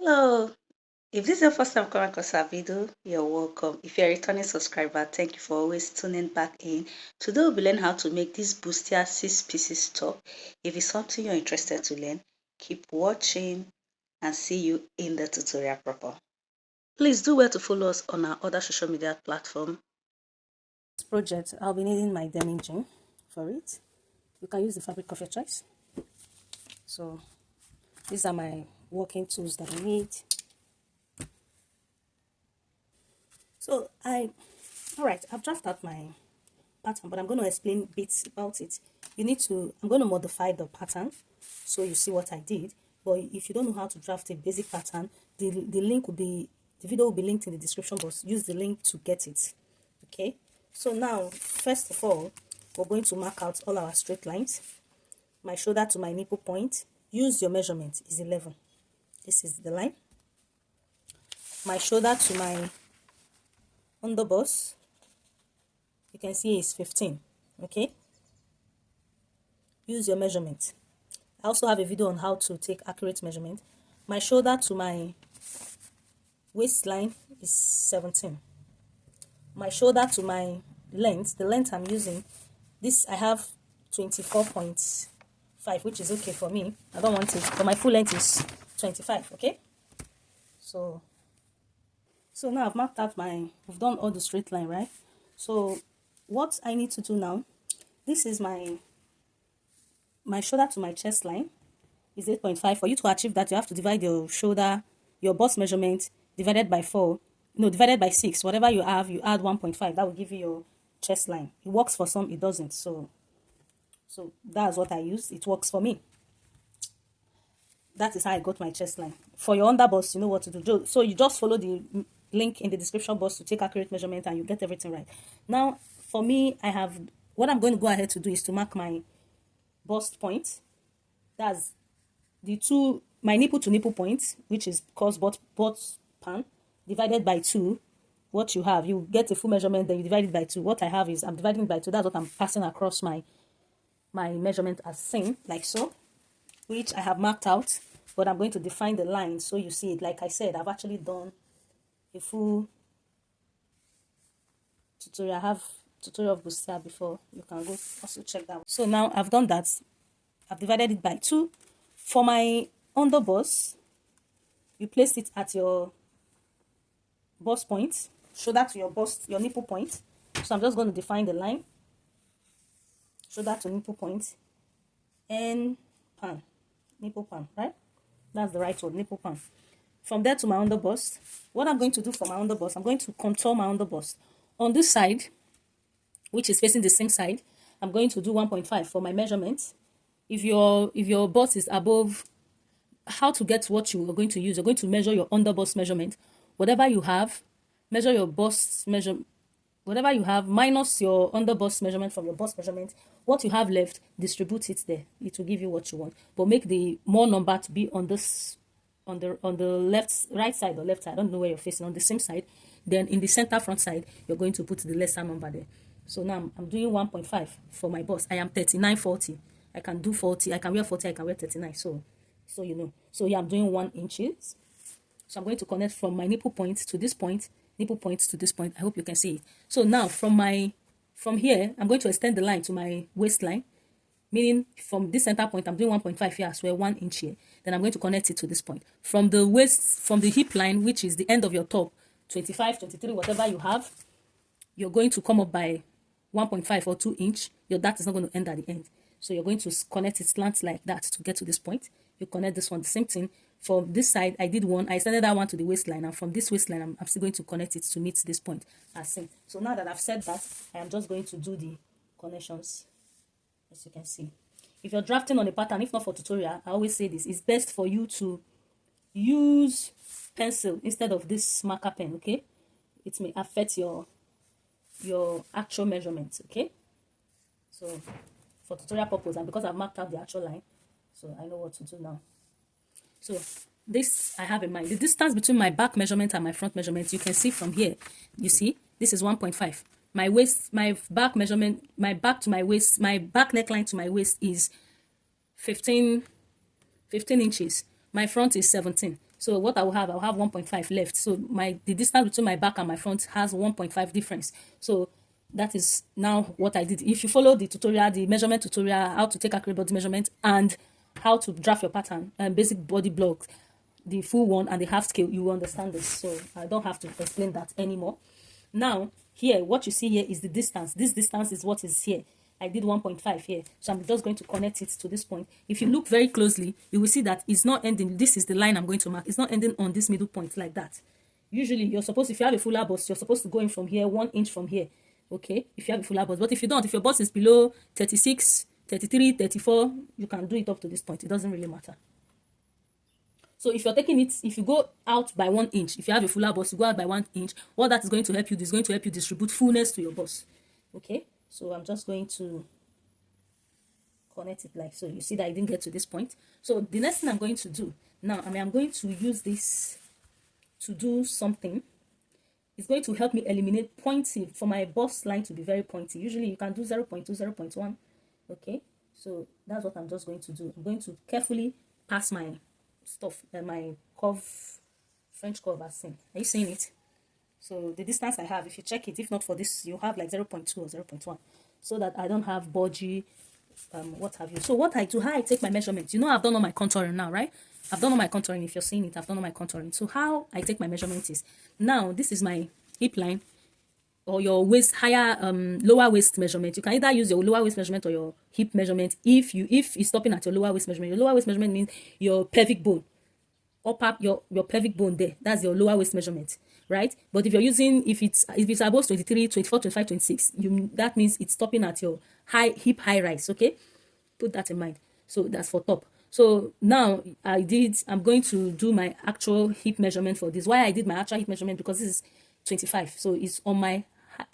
Hello, if this is your first time coming across our video, you're welcome. If you're a returning subscriber, thank you for always tuning back in. Today we'll be learning how to make this bustier 6 pieces top. If it's something you're interested to learn, keep watching and see you in the tutorial proper. Please do well to follow us on our other social media platform. This project, I'll be needing my denim jean for it. You can use the fabric of your choice. So these are my working tools that I need. So alright, I've drafted out my pattern, but I'm going to explain bits about it. I'm going to modify the pattern so you see what I did. But if you don't know how to draft a basic pattern, the video will be linked in the description box. Use the link to get it. Okay, so now first of all, we're going to mark out all our straight lines. My shoulder to my nipple point, use your measurement, is 11. This is the line. My shoulder to my underbust, you can see it's 15. Okay, use your measurement. I also have a video on how to take accurate measurement. My shoulder to my waistline is 17. My shoulder to my length, the length I'm using, this I have 24.5, which is okay for me. I don't want it, but my full length is 25. Okay, so now I've marked out we've done all the straight line, right? So what I need to do now, this is my shoulder to my chest line is 8.5. For you to achieve that, you have to divide your shoulder, your bust measurement divided by 6. Whatever you have, you add 1.5. That will give you your chest line. It works for some, it doesn't. So that's what I use. It works for me. That is how I got my chest line. For your underbust, you know what to do. So you just follow the link in the description box to take accurate measurement and you get everything right. Now, for me, what I'm going to go ahead to do is to mark my bust point. That's my nipple to nipple point, which is called butt pan, divided by 2. What you have, you get a full measurement, then you divide it by 2. What I have is I'm dividing it by 2. That's what I'm passing across my measurement as seen, like so, which I have marked out, but I'm going to define the line so you see it. Like I said, I've actually done a full tutorial. I have tutorial of bustier before. You can go also check that. So now I've done that. I've divided it by 2. For my underbust, you place it at your bust point, shoulder to your nipple point. So I'm just going to define the line, shoulder to nipple point, and pan, nipple pan, right? That's the right word, nipple pan. From there to my underbust, what I'm going to do for my underbust, I'm going to contour my underbust. On this side, which is facing the same side, I'm going to do 1.5 for my measurement. If your bust is above, how to get what you are going to use, you're going to measure your underbust measurement. Whatever you have, measure your bust measurement. Whatever you have minus your underbust measurement from your bust measurement. What you have left, distribute it there. It will give you what you want. But make the more number to be on this, on the right side or left side. I don't know where you're facing, on the same side. Then in the center front side, you're going to put the lesser number there. So now I'm doing 1.5 for my bust. I am 39.40. I can do 40. I can wear 40. I can wear 39. So you know. So yeah, I'm doing 1 inches. So I'm going to connect from my nipple point to this point, nipple point to this point. I hope you can see it. So now from here, I'm going to extend the line to my waistline, meaning from this center point, I'm doing 1.5 here as well, 1 inch here. Then I'm going to connect it to this point. From the hip line, which is the end of your top, 25, 23, whatever you have, you're going to come up by 1.5 or 2 inch. Your dart is not going to end at the end. So you're going to connect it slant like that to get to this point. You connect this one, the same thing. From this side, I did one. I extended that one to the waistline. And from this waistline, I'm still going to connect it to meet this point as seen. So now that I've said that, I am just going to do the connections, as you can see. If you're drafting on a pattern, if not for tutorial, I always say this, it's best for you to use pencil instead of this marker pen, okay? It may affect your actual measurements, okay? So for tutorial purpose, and because I've marked out the actual line, so I know what to do now. So this I have in mind. The distance between my back measurement and my front measurement, you can see from here. You see, this is 1.5. My waist, my back measurement, my back to my waist, my back neckline to my waist is 15 inches. My front is 17. So what I'll have 1.5 left. So the distance between my back and my front has 1.5 difference. So that is now what I did. If you follow the tutorial, the measurement tutorial, how to take accurate body measurement and how to draft your pattern and basic body blocks, the full one and the half scale, you will understand this. So I don't have to explain that anymore. Now here, what you see here is the distance. This distance is what is here. I did 1.5 here, so I'm just going to connect it to this point. If you look very closely, you will see that it's not ending. This is the line I'm going to mark. It's not ending on this middle point like that. Usually you're supposed, if you have a fuller bust, you're supposed to go in from here, 1 inch from here. Okay, if you have a fuller bust. But if you don't, if your bust is below 36, 33, 34, you can do it up to this point. It doesn't really matter. So if you're taking it, if you go out by 1 inch, if you have a fuller bust, you go out by 1 inch, what that is going to help you is going to help you distribute fullness to your bust. Okay, so I'm just going to connect it like so. You see that I didn't get to this point. So the next thing I'm going to do now, I'm going to use this to do something. It's going to help me eliminate pointy for my bust line to be very pointy. Usually you can do 0.2, 0.1. Okay, so that's what I'm just going to do. I'm going to carefully pass my stuff, my curve, French curve as seen. Are you seeing it? So the distance I have, if you check it, if not for this, you have like 0.2 or 0.1, so that I don't have bodgy, what have you. So what I do, how I take my measurements, you know, I've done all my contouring now, right? I've done all my contouring. If you're seeing it, I've done all my contouring. So how I take my measurements is, now this is my hip line or your waist, higher, lower waist measurement. You can either use your lower waist measurement or your hip measurement. If it's stopping at your lower waist measurement, your lower waist measurement means your pelvic bone, upper your pelvic bone there. That's your lower waist measurement, right? But if you're using, if it's above 23, 24, 25, 26, that means it's stopping at your hip high rise. Okay, put that in mind. So that's for top. So now I'm going to do my actual hip measurement for this. Why I did my actual hip measurement, because this is 25, so it's on my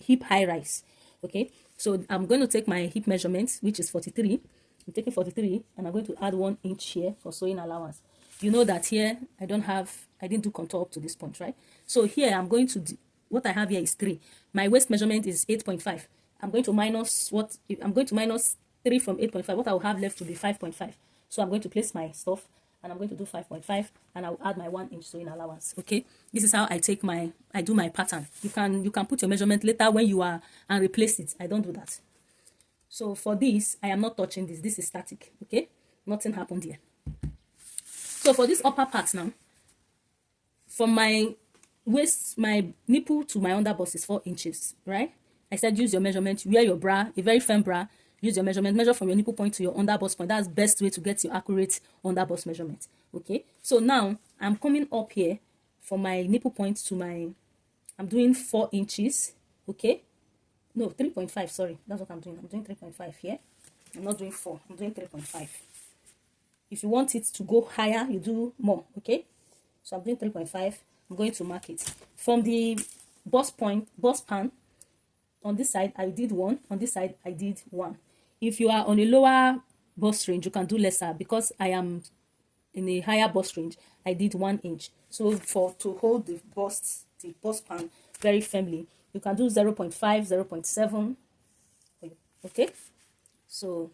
hip high rise. Okay, so I'm going to take my hip measurement, which is 43. I'm taking 43 and I'm going to add 1 inch here for sewing allowance. You know that here I didn't do contour up to this point, right? So here I'm going to do, what I have here is 3. My waist measurement is 8.5. I'm going to minus 3 from 8.5. What I will have left will be 5.5. So I'm going to place my stuff and I'm going to do 5.5 and I'll add my 1 inch sewing allowance. Okay, this is how I do my pattern. You can put your measurement later when you are and replace it. I don't do that. So for this, I am not touching this. This is static. Okay, nothing happened here. So for this upper part now, from my waist, my nipple to my underbust is 4 inches, right? I said use your measurement. Wear your bra, a very firm bra. Use your measurement. Measure from your nipple point to your underbust point. That's the best way to get your accurate underbust measurement. Okay. So now I'm coming up here from my nipple point to I'm doing 4 inches. Okay. No, 3.5. Sorry, that's what I'm doing. I'm doing 3.5 here. I'm not doing 4. I'm doing 3.5. If you want it to go higher, you do more. Okay. So I'm doing 3.5. I'm going to mark it from the bust pan. On this side, I did 1. On this side, I did 1. If you are on a lower bust range, you can do lesser. Because I am in a higher bust range, I did 1 inch. So to hold the bust pan very firmly, you can do 0.5, 0.7. Okay. So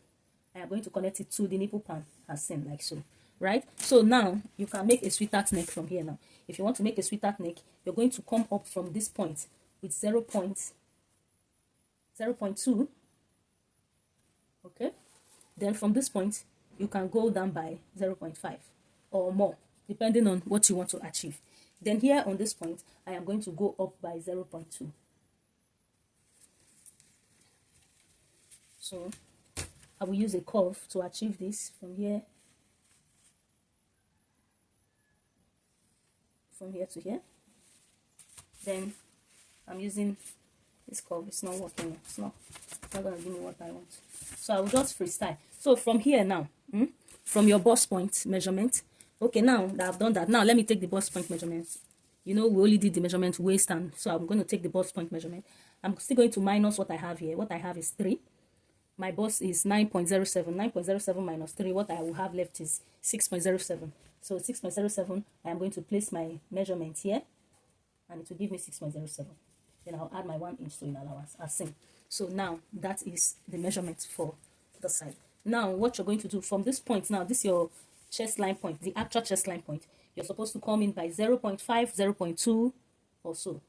I am going to connect it to the nipple pan as seen, like so. Right? So now you can make a sweetheart neck from here now. If you want to make a sweetheart neck, you're going to come up from this point with 0.2. Okay, then from this point you can go down by 0.5 or more depending on what you want to achieve. Then here on this point I am going to go up by 0.2. So I will use a curve to achieve this from here to here. Then I'm using this curve. It's not working. It's not gonna give me what I want. So I will just freestyle. So from here now, from your bust point measurement. Okay, now that I've done that, now let me take the bust point measurement. You know, we only did the measurement waist, and so I'm going to take the bust point measurement. I'm still going to minus what I have here. What I have is 3. My bust is 9.07. 9.07 minus 3. What I will have left is 6.07. So 6.07, I am going to place my measurement here, and it will give me 6.07. Then I'll add my 1 inch sewing allowance as seen. So now that is the measurement for the side. Now what you're going to do from this point, now this is your chest line point, the actual chest line point. you're supposed to come in by 0.5, 0.2 or so.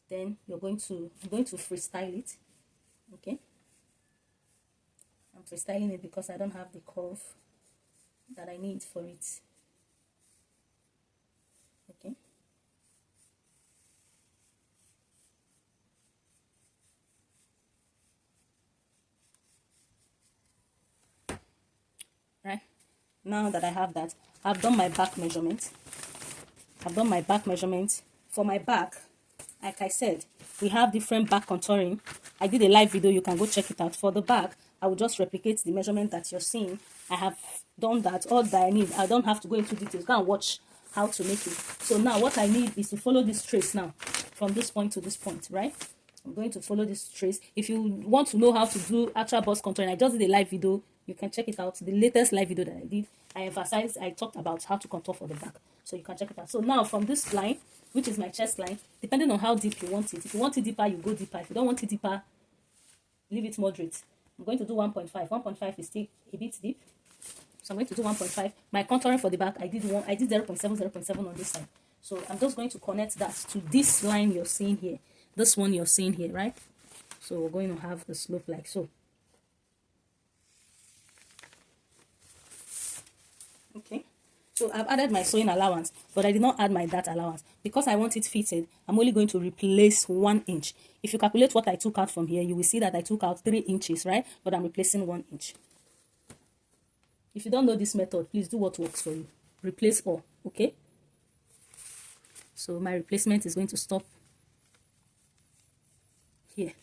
Then I'm going to freestyle it. Okay, I'm freestyling it because I don't have the curve that I need for it. Okay. Right. Now that I have that, I've done my back measurement. For my back. Like I said, we have different back contouring. I did a live video, you can go check it out. For the back, I will just replicate the measurement that you're seeing. I have done that, all that I need. I don't have to go into details. Go and watch how to make it. So now what I need is to follow this trace now, from this point to this point, right? I'm going to follow this trace. If you want to know how to do actual bust contouring, I just did a live video. You can check it out. The latest live video that I did, I talked about how to contour for the back. So you can check it out. So now from this line, which is my chest line, depending on how deep you want it. If you want it deeper, you go deeper. If you don't want it deeper, leave it moderate. I'm going to do 1.5. 1.5 is still a bit deep. So I'm going to do 1.5. My contouring for the back, I did 0.7, 0.7 on this side. So I'm just going to connect that to this line you're seeing here. This one you're seeing here, right? So we're going to have the slope like so. Okay. So I've added my sewing allowance, but I did not add my dart allowance. Because I want it fitted, I'm only going to replace 1 inch. If you calculate what I took out from here, you will see that I took out 3 inches, right? But I'm replacing 1 inch. If you don't know this method, please do what works for you. Replace all, okay? So my replacement is going to stop here.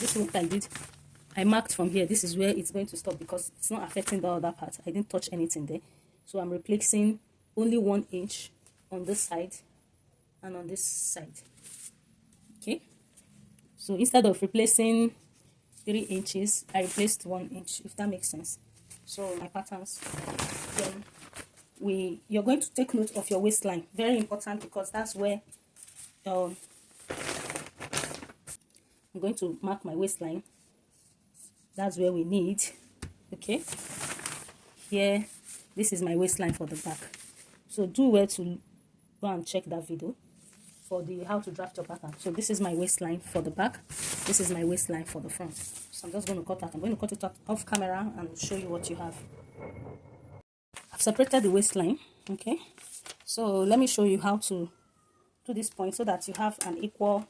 This is what I did. I marked from here. This is where it's going to stop because it's not affecting the other part. I didn't touch anything there. So I'm replacing only 1 inch on this side and on this side. Okay. So instead of replacing 3 inches, I replaced 1 inch, if that makes sense. So my patterns, then you're going to take note of your waistline. Very important because that's where I'm going to mark my waistline. That's where we need, okay? Here, this is my waistline for the back. So do well to go and check that video for the how to draft your pattern. So this is my waistline for the back. This is my waistline for the front. So I'm just going to cut that. I'm going to cut it off camera and show you what you have. I've separated the waistline, okay? So let me show you how to do this point so that you have an equal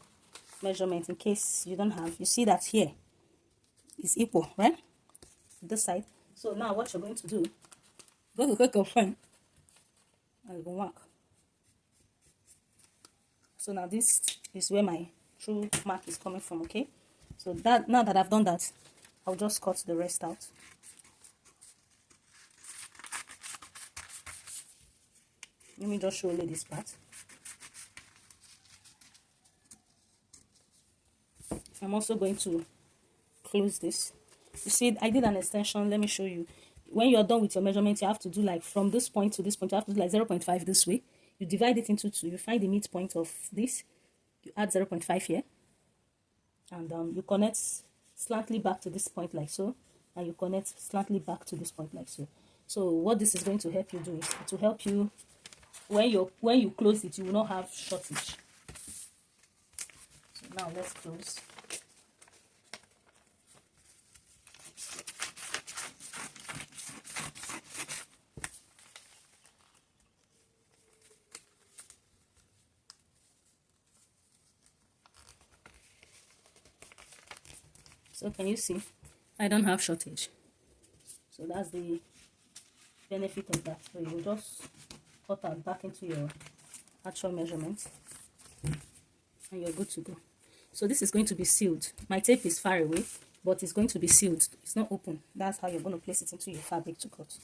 measurement in case you don't have. You see that here is equal, right? This side. So now what you're going to do, go to take your frame and go mark. So now this is where my true mark is coming from, okay? So that now that I've done that, I'll just cut the rest out. Let me just show you this part. I'm also going to close this. You see, I did an extension. Let me show you. When you're done with your measurement, you have to do like from this point to this point, you have to do like 0.5 this way. You divide it into 2. You find the midpoint of this. You add 0.5 here. And you connect slightly back to this point like so. And you connect slightly back to this point like so. So what this is going to help you do is to help you when you close it, you will not have shortage. So now let's close. So can you see? I don't have shortage. So that's the benefit of that. So you will just cut that back into your actual measurement and you're good to go. So this is going to be sealed. My tape is far away, but it's going to be sealed. It's not open. That's how you're going to place it into your fabric to cut.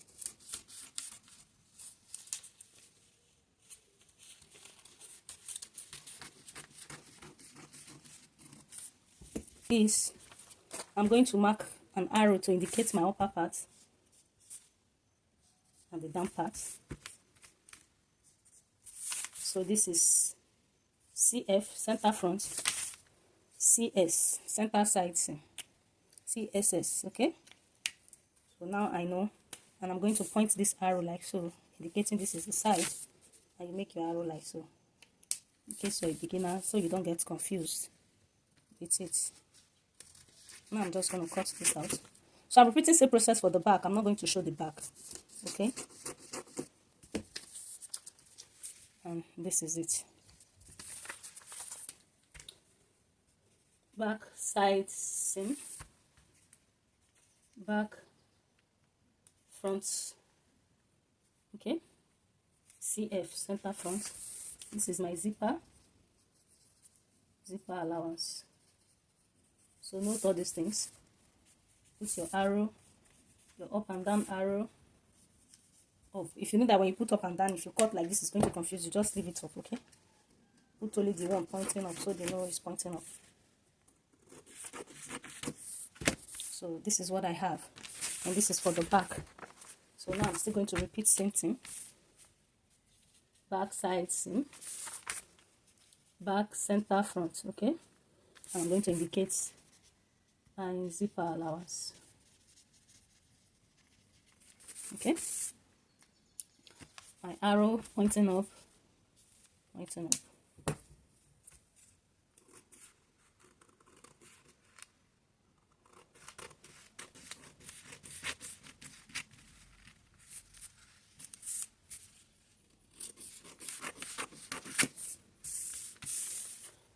This, I'm going to mark an arrow to indicate my upper part and the down part. So this is CF, center front, CS, center side, CSS, okay? So now I know, and I'm going to point this arrow like so indicating this is the side, and you make your arrow like so, in case you're a beginner, so you don't get confused with it. Now I'm just going to cut this out. So I'm repeating the same process for the back. I'm not going to show the back. Okay. And this is it. Back side seam. Back front. Okay. CF, center front. This is my zipper allowance. So note all these things. Put your arrow, your up and down arrow. Oh, if you know that when you put up and down, if you cut like this, it's going to confuse you, just leave it up, okay? Put only the one pointing up so they know it's pointing up. So this is what I have, and this is for the back. So now I'm still going to repeat same thing. Back side seam, back center front, okay? I'm going to indicate my zipper allowance, okay? My arrow pointing up, pointing up.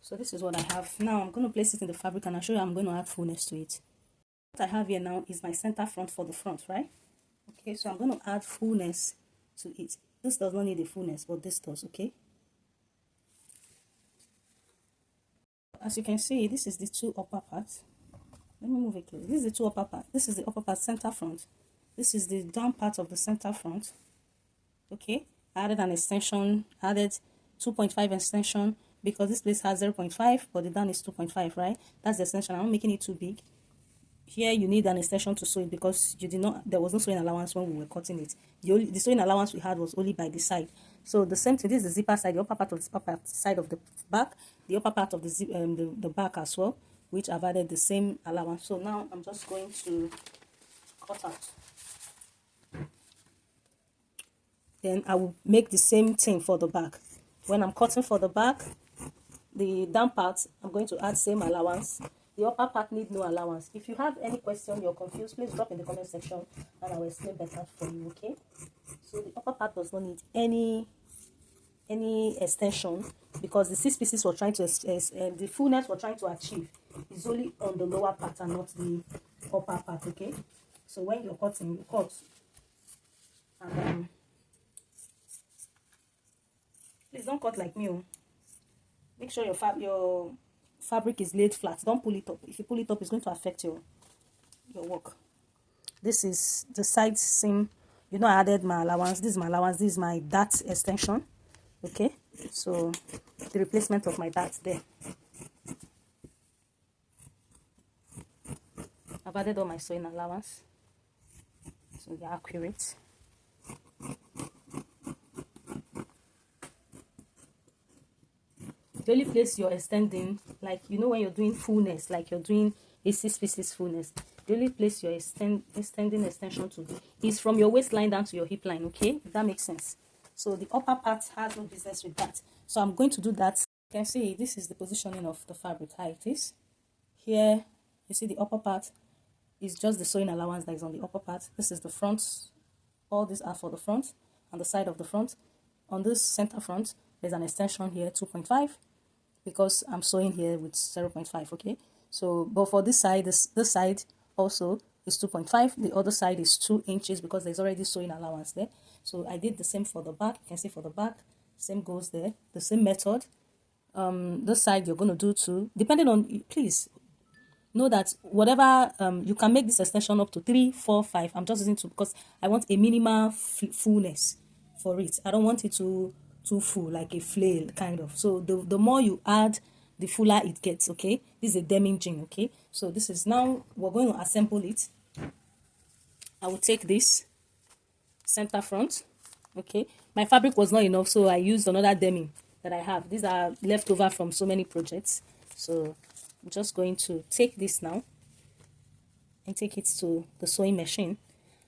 So this is what I have. Now I'm going to place it in the fabric and I'll show you I'm going to add fullness to it. What I have here now is my center front for the front, right? Okay, so I'm going to add fullness to it. This does not need a fullness, but this does, okay? As you can see, this is the two upper parts. Let me move it close. This is the two upper part. This is the upper part, center front. This is the down part of the center front. Okay, I added an extension, added 2.5 extension, because this place has 0.5, but the down is 2.5, right? That's the extension. I'm not making it too big. Here you need an extension to sew it because you did not. There was no sewing allowance when we were cutting it. The sewing allowance we had was only by the side. So the same thing. This is the zipper side, the upper part of the zipper part, side of the back, the upper part of the back as well, which I've added the same allowance. So now I'm just going to cut out. Then I will make the same thing for the back. When I'm cutting for the back, the down part, I'm going to add same allowance. The upper part need no allowance. If you have any question, you're confused, please drop in the comment section and I will explain better for you, okay? So the upper part does not need any extension because the 6 pieces we're trying to, the fullness we're trying to achieve is only on the lower part and not the upper part, okay? So when you're cutting, you cut. And please don't cut like me. Make sure your fabric is laid flat. Don't pull it up. If you pull it up, it's going to affect your work. This is the side seam. You know, I added my allowance. This is my allowance. This is my dart extension. Okay, so the replacement of my dart there. I've added all my sewing allowance, so they're accurate. The only place you're extending, like you know when you're doing fullness, like you're doing a 6 pieces fullness, the only place you're extending extension to is from your waistline down to your hip line, okay? If that makes sense. So the upper part has no business with that. So I'm going to do that. You can see this is the positioning of the fabric, how it is. Here, you see the upper part is just the sewing allowance that is on the upper part. This is the front. All these are for the front and the side of the front. On this center front, there's an extension here, 2.5. because I'm sewing here with 0.5, okay? So, but for this side, this side also is 2.5. The other side is 2 inches because there's already sewing allowance there. So I did the same for the back. You can see for the back, same goes there. The same method. This side you're going to do too. Depending on, please know that whatever, you can make this extension up to 3, 4, 5. I'm just using 2 because I want a minimal fullness for it. I don't want it too full, like a flail kind of. So the more you add, the fuller it gets, okay? This is a denim jean, okay? So this is now, we're going to assemble it. I will take this center front, okay? My fabric was not enough, so I used another denim that I have. These are leftover from so many projects. So I'm just going to take this now and take it to the sewing machine.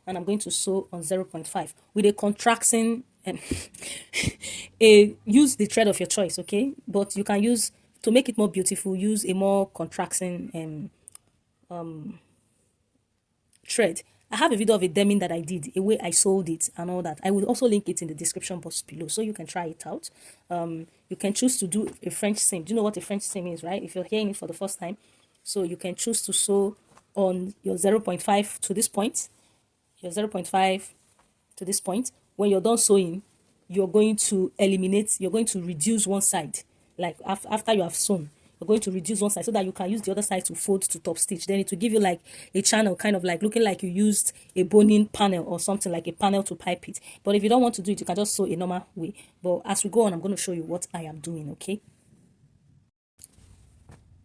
and I'm going to sew on 0.5 with a contracting use the thread of your choice, okay? But you can use, to make it more beautiful, use a more contracting thread. I have a video of a denim that I did, a way I sold it and all that. I will also link it in the description box below so you can try it out. You can choose to do a French seam. Do you know what a French seam is, right? If you're hearing it for the first time. So you can choose to sew on your 0.5 to this point, your 0.5 to this point. When you're done sewing, you're going to eliminate, you're going to reduce one side. Like after you have sewn, you're going to reduce one side so that you can use the other side to fold to top stitch. Then it will give you like a channel, kind of like looking like you used a boning panel or something, like a panel to pipe it. But if you don't want to do it, you can just sew a normal way. But as we go on, I'm going to show you what I am doing, okay?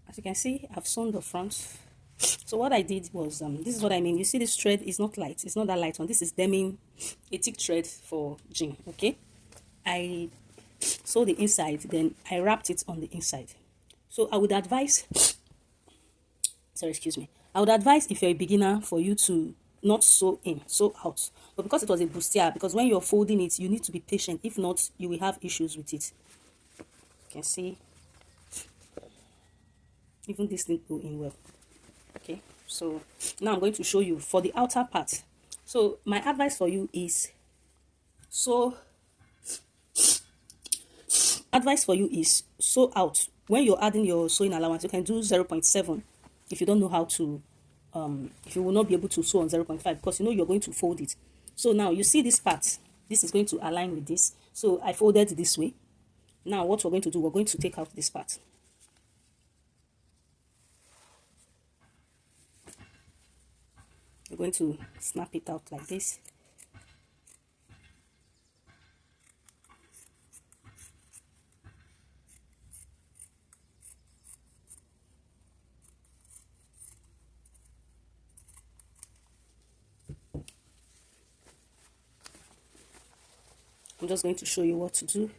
As you can see, I've sewn the front. So what I did was, this is what I mean. You see this thread is not light. It's not that light one. This is denim, a thick thread for jean, okay? I sewed the inside, then I wrapped it on the inside. So I would advise, sorry, excuse me. I would advise, if you're a beginner, for you to not sew in, sew out. But because it was a bustier, because when you're folding it, you need to be patient. If not, you will have issues with it. You can see, even this didn't go in well. Okay, so now I'm going to show you for the outer part. So my advice for you is, sew out. When you're adding your sewing allowance, you can do 0.7 if you don't know how to, if you will not be able to sew on 0.5, because you know you're going to fold it. So now you see this part, this is going to align with this. So I folded this way. Now what we're going to do, we're going to take out this part. We're going to snap it out like this. I'm just going to show you what to do.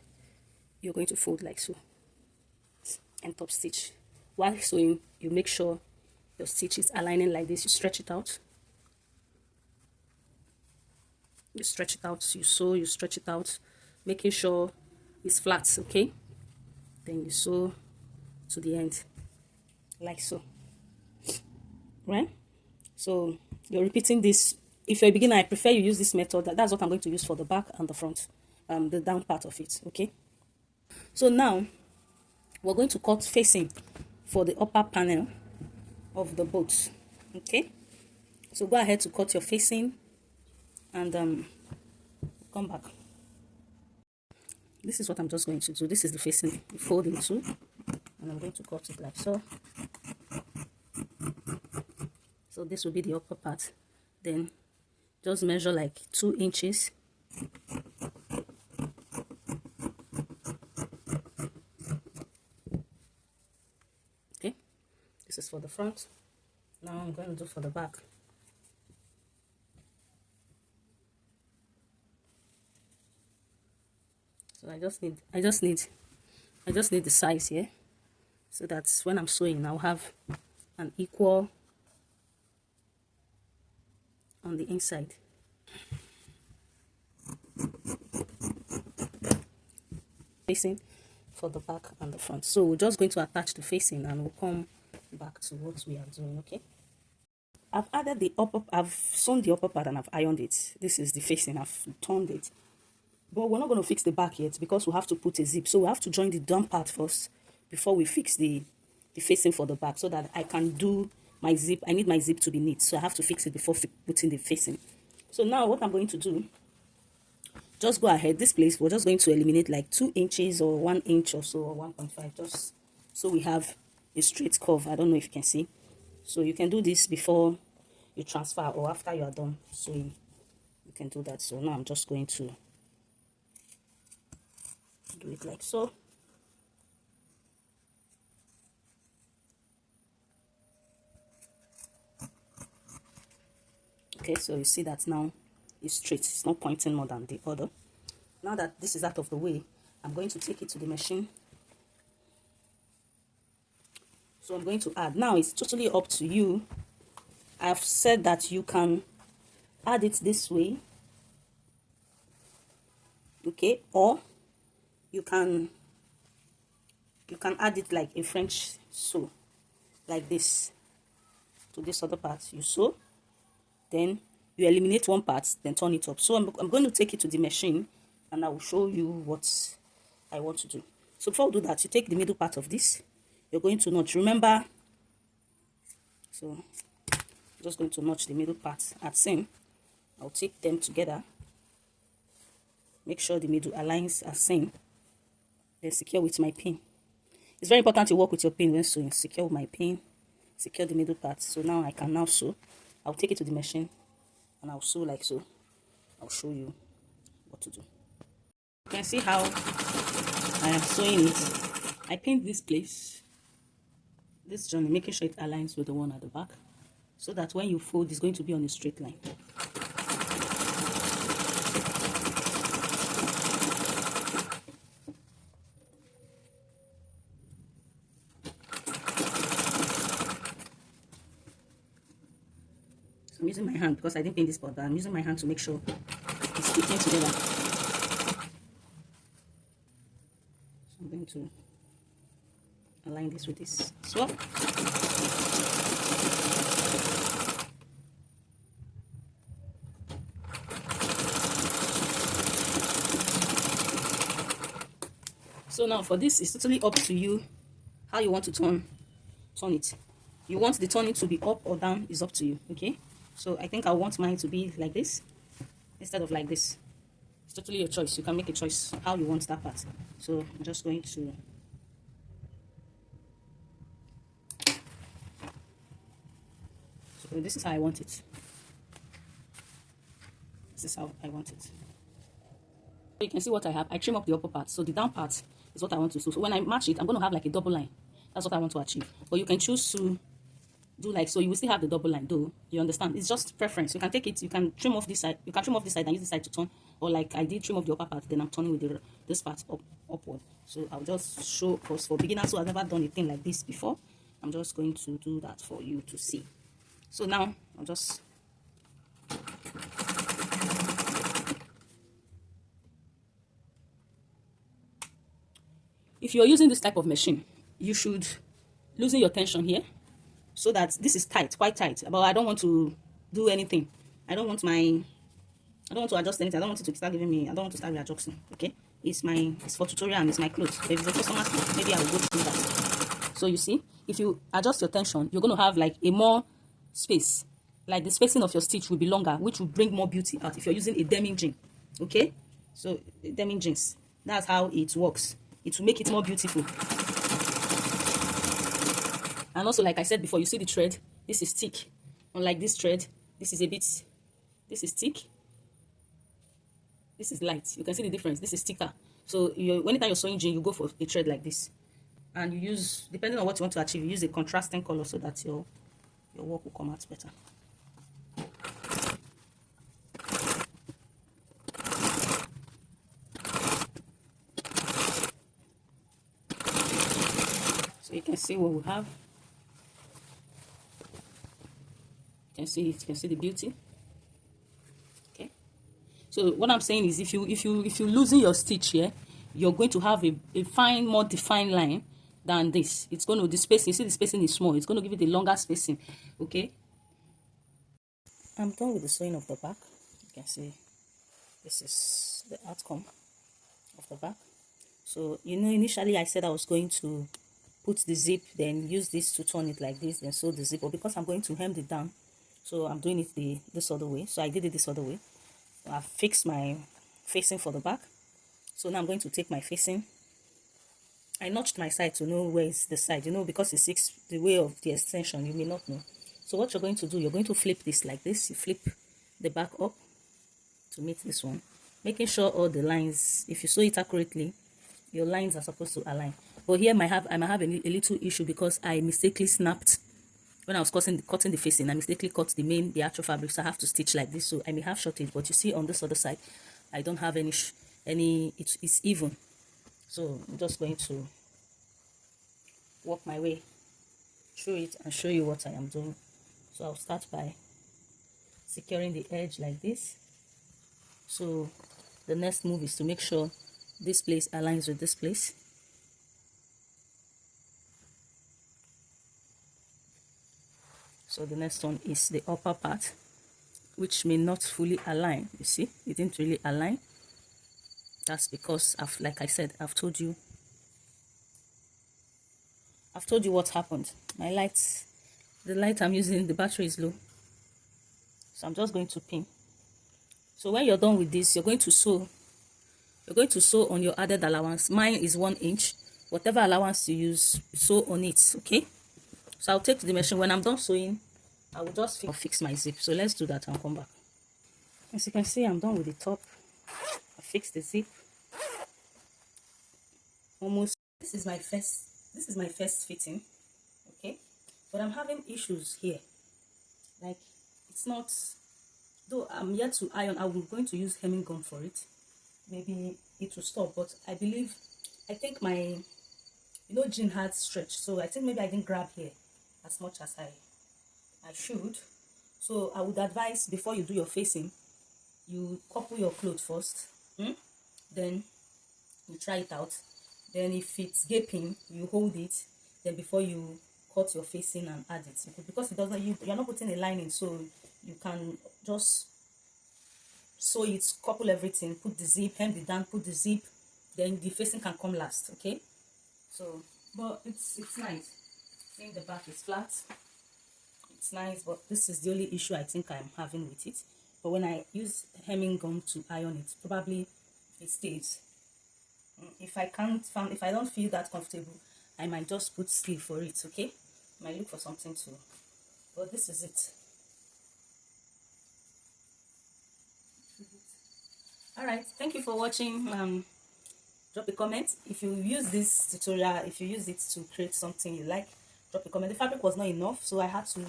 You're going to fold like so and top stitch. While sewing, you make sure your stitch is aligning like this. You stretch it out. You stretch it out. You sew, you stretch it out, making sure it's flat, okay? Then you sew to the end like so, right? So you're repeating this. If you're a beginner, I prefer you use this method. That's what I'm going to use for the back and the front, the down part of it, okay? So now we're going to cut facing for the upper panel of the boat, okay? So go ahead to cut your facing and come back. This is what I'm just going to do. This is the facing, fold in two, and I'm going to cut it like so. So this will be the upper part. Then just measure like 2 inches. Okay, this is for the front. Now I'm going to do for the back. So I just need the size here, so that when I'm sewing, I'll have an equal on the inside. Facing for the back and the front. So we're just going to attach the facing and we'll come back to what we are doing, okay? I've added the upper, I've sewn the upper part and I've ironed it. This is the facing, I've turned it. But we're not going to fix the back yet because we have to put a zip. So we have to join the down part first before we fix the facing for the back, so that I can do my zip. I need my zip to be neat, so I have to fix it before putting the facing. So now what I'm going to do, just go ahead. This place, we're just going to eliminate like 2 inches or 1 inch or so, or 1.5, just so we have a straight curve. I don't know if you can see. So you can do this before you transfer or after you are done sewing. You can do that. So now I'm just going to do it like so. Okay, so you see that now it's straight. It's not pointing more than the other. Now that this is out of the way, I'm going to take it to the machine. So I'm going to add. Now it's totally up to you. I've said that you can add it this way, okay, or you can add it like a French sew, like this, to this other part. You sew, then you eliminate one part, then turn it up. So I'm going to take it to the machine and I will show you what I want to do. So before we do that, you take the middle part of this, you're going to notch, remember. So I'm just going to notch the middle part at seam. I'll take them together, make sure the middle aligns as same, then secure with my pin. It's very important to work with your pin when sewing. Secure with my pin, secure the middle part. So now I can now sew. I'll take it to the machine and I'll sew like so. I'll show you what to do. You can see how I am sewing it. I pinned this place, this journey, making sure it aligns with the one at the back, so that when you fold, it's going to be on a straight line. So I'm using my hand because I didn't pin this part, but I'm using my hand to make sure it's sticking together. So I'm going to align this with this swap. So now for this, it's totally up to you how you want to turn it. You want the turning to be up or down, is up to you, okay? So I think I want mine to be like this instead of like this. It's totally your choice. You can make a choice how you want that part. So I'm just going to, so this is how I want it. This is how I want it. You can see what I have. I trim up the upper part, so the down part is what I want to sew. So when I match it, I'm going to have like a double line. That's what I want to achieve. But you can choose to do like so. You will still have the double line, though. You understand? It's just preference. You can take it. You can trim off this side. You can trim off this side and use this side to turn. Or like I did, trim off the upper part. Then I'm turning with this part upward. So I'll just show, because for beginners who have never done a thing like this before, I'm just going to do that for you to see. So now I'll just. If you're using this type of machine, you should loosen your tension here, so that this is tight, quite tight. But I don't want to do anything. I don't want to adjust anything. I don't want it to start giving me, I don't want to start readjusting. Okay, it's for tutorial and it's my clothes. If it's a customer, maybe I will go through that. So you see, if you adjust your tension, you're going to have like a more space. Like the spacing of your stitch will be longer, which will bring more beauty out if you're using a denim jean. Okay, so denim jeans, that's how it works. It will make it more beautiful. And also, like I said before, you see the thread, this is thick. Unlike this thread, this is this is thick, this is light. You can see the difference. This is thicker. So anytime you're sewing jean, you go for a thread like this, and you use, depending on what you want to achieve, you use a contrasting color so that your work will come out better. So you can see what we have. You can see the beauty. Okay, so what I'm saying is, if you loosen your stitch here, you're going to have a fine, more defined line than this. It's going to, the spacing, you see the spacing is small, it's going to give it a longer spacing. Okay, I'm done with the sewing of the back. You can see this is the outcome of the back. So initially I said I was going to put the zip, then use this to turn it like this, then sew the zip. But because I'm going to hem it down, so I'm doing it this other way. So I did it this other way. I fixed my facing for the back. So now I'm going to take my facing. I notched my side to know where is the side. Because it's the way of the extension, you may not know. So what you're going to do, you're going to flip this like this. You flip the back up to meet this one, making sure all the lines, if you sew it accurately, your lines are supposed to align. But here I might have a little issue, because I mistakenly snapped when I was cutting the facing. I mistakenly cut the actual fabric, so I have to stitch like this. So I may have shortage, but you see on this other side, I don't have any it's even. So I'm just going to work my way through it and show you what I am doing. So I'll start by securing the edge like this. So the next move is to make sure this place aligns with this place. So the next one is the upper part, which may not fully align. You see, it didn't really align. That's because, like I said, I've told you what happened. My lights, the light I'm using, the battery is low. So I'm just going to pin. So when you're done with this, you're going to sew. You're going to sew on your added allowance. Mine is 1 inch. Whatever allowance you use, sew on it, okay? So I'll take the machine. When I'm done sewing, I will just fix my zip. So let's do that and come back. As you can see, I'm done with the top. I fixed the zip. Almost. This is my first fitting, okay? But I'm having issues here. Like, it's not, though I'm yet to iron. I'm going to use hemming gum for it. Maybe it will stop, but I think my, jean had stretch, so I think maybe I didn't grab here as much as I should. So I would advise, before you do your facing, you couple your clothes first, then you try it out. Then if it's gaping, you hold it, then before you cut your facing and add it, because it doesn't, you're not putting a lining, so you can just sew it, couple everything, put the zip, hem it down, put the zip, then the facing can come last, okay? So, but it's nice. Seeing the back is flat, it's nice, but this is the only issue I think I'm having with it. But when I use hemming gum to iron it, probably it stays. If I don't feel that comfortable, I might just put sleeve for it, okay? I might look for something to, but this is it. All right, thank you for watching. Drop a comment if you use this tutorial, if you use it to create something you like. Drop a comment. The fabric was not enough, so I had to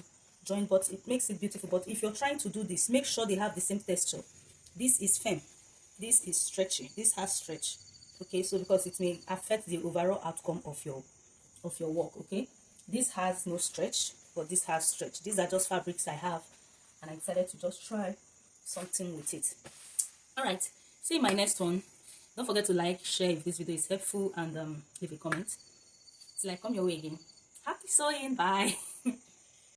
join, but it makes it beautiful. But if you're trying to do this, make sure they have the same texture. This is firm, this is stretchy, this has stretch, okay? So because it may affect the overall outcome of your work, okay? This has no stretch, but this has stretch. These are just fabrics I have, and I decided to just try something with it. All right, see you in my next one. Don't forget to like, share if this video is helpful, and leave a comment till I come your way again. Happy sewing. Bye.